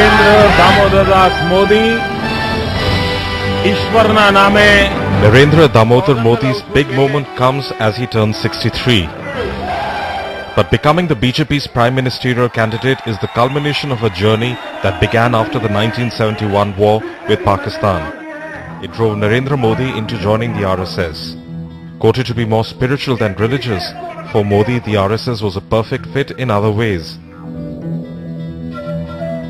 નરેન્દ્ર દામોદરદાસ મોદી ઈશ્વરના નામે. Narendra Damodar Modi's big moment comes as he turns 63. But becoming the BJP's prime ministerial candidate is the culmination of a journey that began after the 1971 war with Pakistan. It drove Narendra Modi into joining the RSS. Quoted to be more spiritual than religious, for Modi the RSS was a perfect fit in other ways.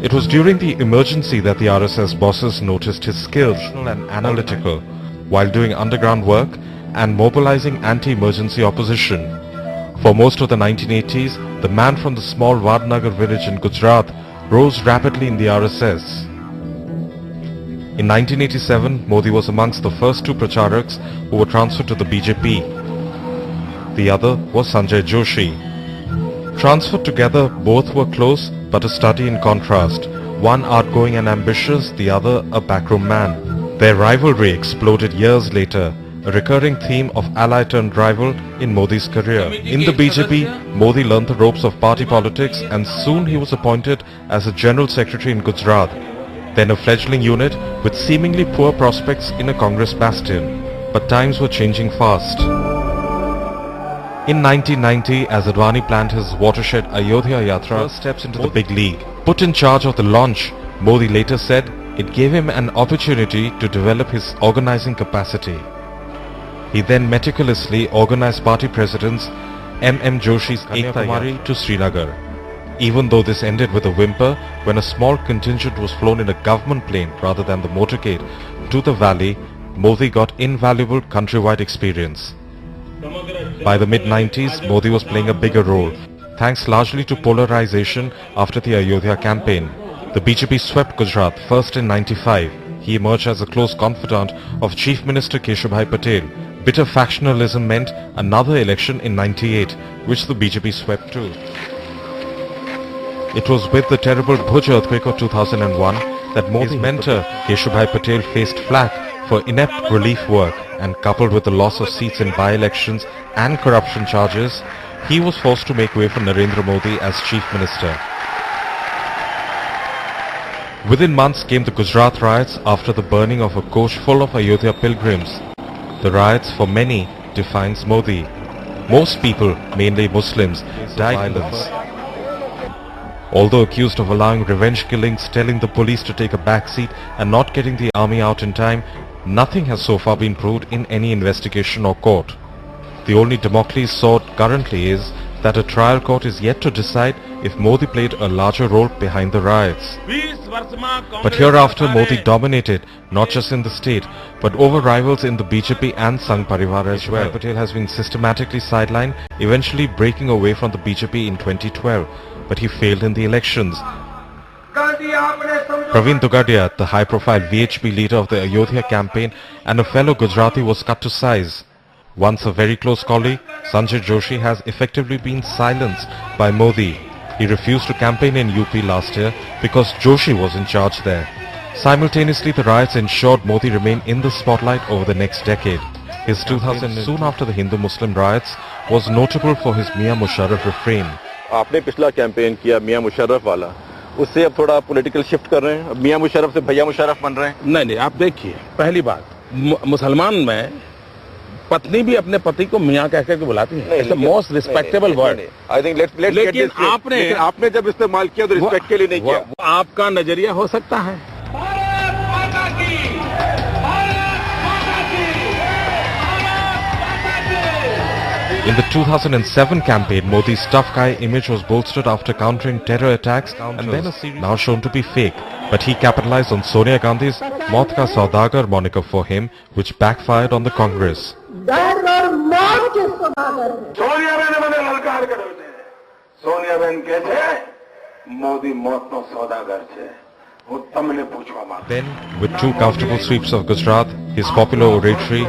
It was during the emergency that the RSS bosses noticed his skills and analytical while doing underground work and mobilizing anti-emergency opposition. For most of the 1980s, the man from the small Vadnagar village in Gujarat rose rapidly in the RSS. In 1987, Modi was amongst the first two pracharaks who were transferred to the BJP. The other was Sanjay Joshi. Transferred together, both were close but a study in contrast. One outgoing and ambitious, the other a backroom man. Their rivalry exploded years later, a recurring theme of ally-turned-rival in Modi's career. In the BJP, Modi learned the ropes of party politics and soon he was appointed as a General Secretary in Gujarat, then a fledgling unit with seemingly poor prospects in a Congress bastion. But times were changing fast. In 1990, as Advani planned his watershed Ayodhya Yatra, steps into the big league. Put in charge of the launch, Modi later said it gave him an opportunity to develop his organizing capacity. He then meticulously organized party presidents M. Joshi's Kanyakumari to Srinagar. Even though this ended with a whimper when a small contingent was flown in a government plane rather than the motorcade to the valley, Modi got invaluable countrywide experience. By the mid-90s, Modi was playing a bigger role, thanks largely to polarization after the Ayodhya campaign. The BJP swept Gujarat first in 95. He emerged as a close confidant of Chief Minister Keshubhai Patel. Bitter factionalism meant another election in 98, which the BJP swept too. It was with the terrible Bhuj earthquake of 2001 that Modi's mentor Keshubhai Patel faced flack for inept relief work, and coupled with the loss of seats in by-elections and corruption charges, he was forced to make way for Narendra Modi as Chief Minister. Within months came the Gujarat riots after the burning of a coach full of Ayodhya pilgrims. The riots for many defines Modi. Most people, mainly Muslims, died in violence. Although accused of allowing revenge killings, telling the police to take a back seat and not getting the army out in time, nothing has so far been proved in any investigation or court. The only Damocles sword currently is that a trial court is yet to decide if Modi played a larger role behind the riots. But hereafter Modi dominated, not just in the state, but over rivals in the BJP and Sangh Parivar as well. Patel has been systematically sidelined, eventually breaking away from the BJP in 2012, but he failed in the elections. Praveen Togadia, the high-profile VHP leader of the Ayodhya campaign and a fellow Gujarati, was cut to size. Once a very close colleague, Sanjay Joshi has effectively been silenced by Modi. He refused to campaign in UP last year because Joshi was in charge there. Simultaneously, the riots ensured Modi remained in the spotlight over the next decade. His 2000, soon after the Hindu-Muslim riots, was notable for his Mian Musharraf refrain. आपने पिछला campaign किया मियां मुशर्रफ वाला, उससे अब थोड़ा political shift कर रहे हैं, अब मियां मुशर्रफ से भैया मुशर्रफ बन रहे हैं। नहीं, आप देखिए, पहली बात, मुसलमान में पत्नी भी अपने पति को मियां कह के बुलाती है। It's the most respectable word. I think let's get this. लेकिन आपने जब इस्तेमाल किया तो रिस्पेक्ट के लिए नहीं किया। वो आपका नजरिया हो सकता है। In the 2007 campaign, Modi's tough guy image was bolstered after countering terror attacks and then a series now shown to be fake. But he capitalized on Sonia Gandhi's Maut Ka Saudagar moniker for him, which backfired on the Congress. Sonia બેન કહે છે મોદી મોતનો સોદાગર છે. Then, with two comfortable sweeps of Gujarat, his popular oratory,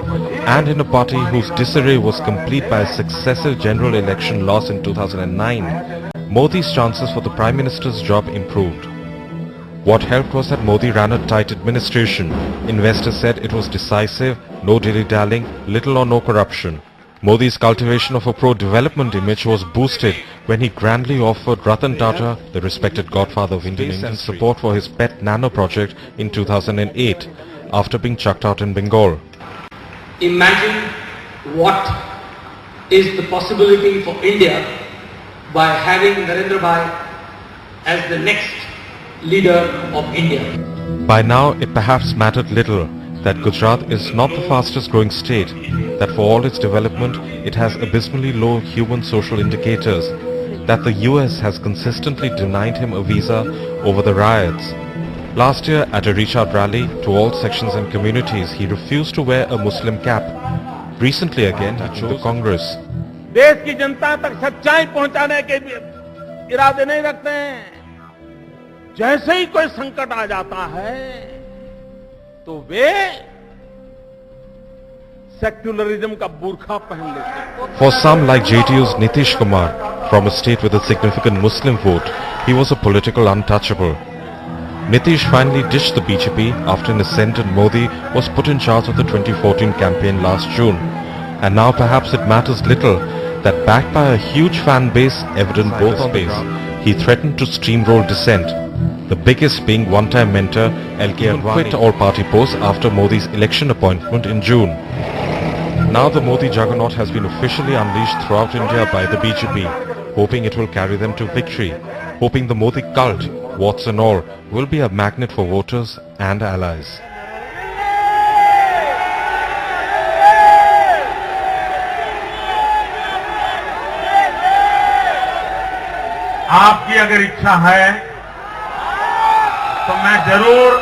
and in a party whose disarray was complete by a successive general election loss in 2009, Modi's chances for the Prime Minister's job improved. What helped was that Modi ran a tight administration. Investors said it was decisive, no dilly-dallying, little or no corruption. Modi's cultivation of a pro-development image was boosted when he grandly offered Ratan Tata, the respected godfather of Indian industry, support for his pet nano project in 2008 after being chucked out in Bengal. Imagine what is the possibility for India by having Narendra Bhai as the next leader of India. By now, it perhaps mattered little that Gujarat is not the fastest growing state, that for all its development, it has abysmally low human social indicators, that the US has consistently denied him a visa over the riots. Last year, at a reach out rally to all sections and communities, he refused to wear a Muslim cap. Recently again, he chose Congress. देश की जनता तक सच्चाई पहुंचाने के इरादे नहीं रखते हैं। जैसे ही कोई संकट आ जाता है तो वे सेक्युलरिज्म का बुर्खा पहन लेते हैं। For some like JTU's Nitish Kumar, from a state with a significant Muslim vote, he was a political untouchable. Nitish finally ditched the BJP after an ascendant Modi was put in charge of the 2014 campaign last June. And now perhaps it matters little that backed by a huge fan base evident both on base, he threatened to steamroll dissent. The biggest being one-time mentor LK Advani quit all party posts after Modi's election appointment in June. Now the Modi juggernaut has been officially unleashed throughout India by the BJP, hoping it will carry them to victory, hoping the Modi cult, warts and all, will be a magnet for voters and allies. आपकी अगर इच्छा है तो मैं जरूर